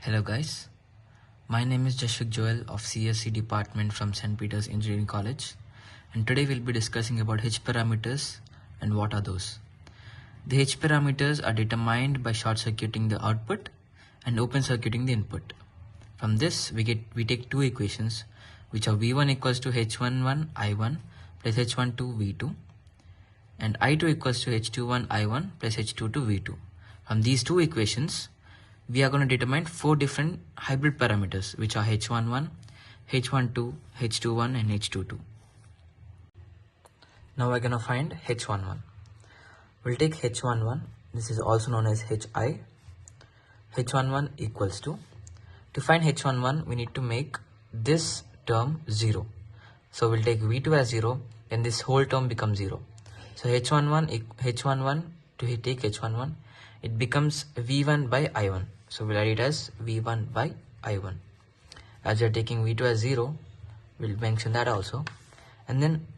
Hello guys, my name is Jashvik Joel of CSC department from St. Peter's Engineering College, and today we'll be discussing about H parameters and what are those. The H parameters are determined by short circuiting the output and open circuiting the input. From this we take two equations which are V1 equals to H11 I1 plus H12 V2 and I2 equals to H21 I1 plus H22 V2. From these two equations we are going to determine four different hybrid parameters which are H11, H12, H21 and H22. Now we're going to find H11. We'll take H11, this is also known as Hi. H11 equals to find H11 we need to make this term 0. So we'll take V2 as 0, then this whole term becomes 0. So H11 to take H11, it becomes V1 by I1. So we'll write it as V1 by I1. As we are taking V2 as 0, we'll mention that also. And then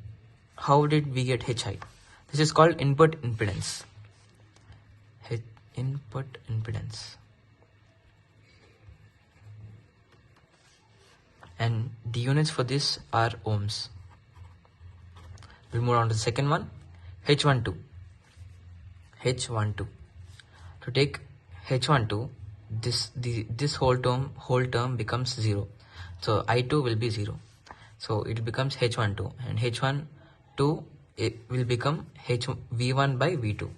how did we get Hi? This is called input impedance. Input impedance. And the units for this are ohms. We'll move on to the second one, H12. To take H12, this whole term becomes 0. So I2 will be 0. So it becomes H12, and H12 it will become V1 by V2.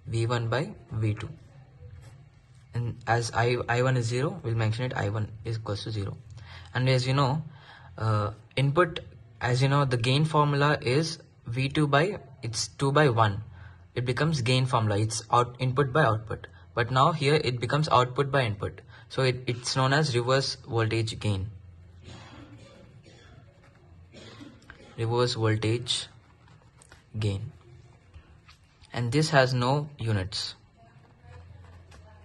V1 by V2. And as I1 is 0, we'll mention it I1 is equals to 0. And as you know, input, as you know, the gain formula is V2 by, it's 2 by 1. It becomes gain formula, it's input by output. But now here it becomes output by input. So it's known as reverse voltage gain. Reverse voltage gain. And this has no units.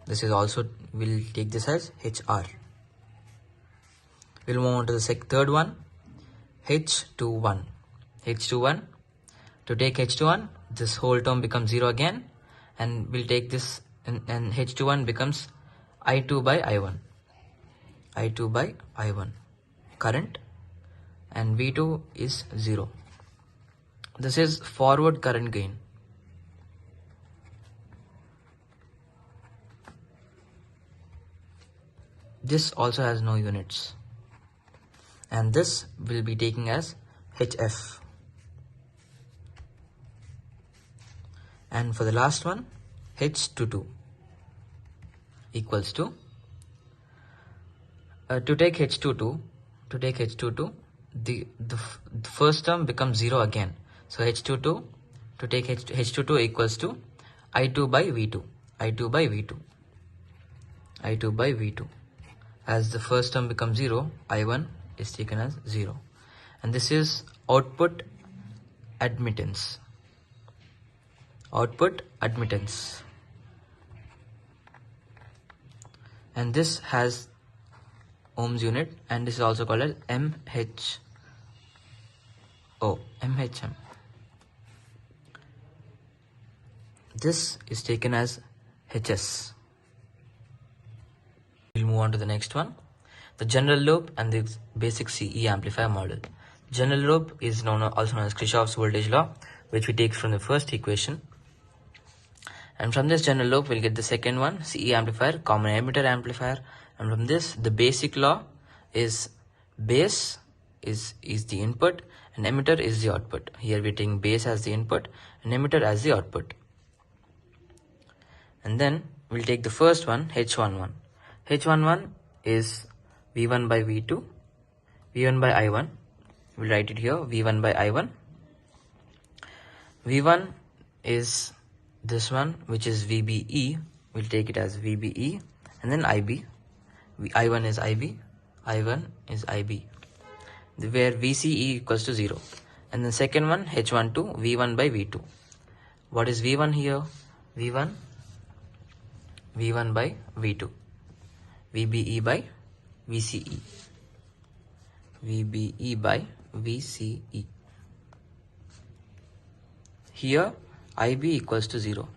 This is also, we'll take this as HR. We'll move on to the third one, H21. H21. To take H21, this whole term becomes 0 again, and we'll take this, and H21 becomes I2 by I1. I2 by I1 current, and V2 is 0. This is forward current gain. This also has no units, and this will be taken as HF. And for the last one, H22 equals to take H22, the first term becomes 0 again. So H22, to take H22 equals to I2 by V2. I2 by V2. I2 by V2. As the first term becomes 0, I1 is taken as 0. And this is output admittance. Output admittance. And this has ohms unit, and this is also called as MHM. This is taken as HS. We'll move on to the next one, the general loop and the basic CE amplifier model. General loop is also known as Kirchhoff's voltage law, which we take from the first equation. And from this general loop, we'll get the second one, CE amplifier, common emitter amplifier. And from this, the basic law is base is the input and emitter is the output. Here we're taking base as the input and emitter as the output. And then we'll take the first one, H11. H11 is V1 by V2, V1 by I1. We'll write it here, V1 by I1. V1 is this one, which is VBE. We'll take it as VBE, and then IB. I1 is IB, I1 is IB, where VCE equals to 0. And the second one, H12, V1 by V2. What is V1 here? V1 by V2. VBE by VCE. VBE by VCE. Here IB equals to 0.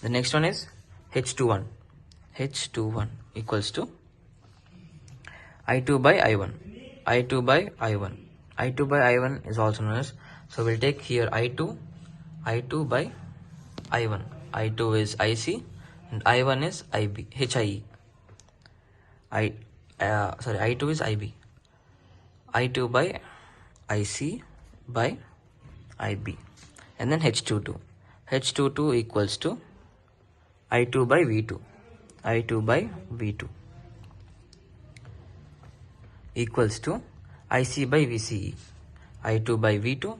The next one is H21. H21 equals to I2 by I1, I2 by I1, I2 by I1 is also known as, so we'll take here I2 by I1, I2 is IC and I1 is IB, HIE, I2 is IB, I2 by IC by IB, and then H22 equals to I2 by V2, I2 by V2 equals to IC by VCE, I2 by V2,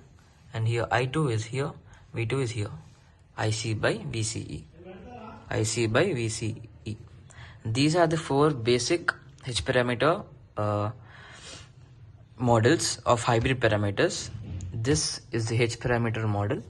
and here I2 is here, V2 is here, IC by VCE, IC by VCE. These are the four basic H parameter models of hybrid parameters. This is the H parameter model.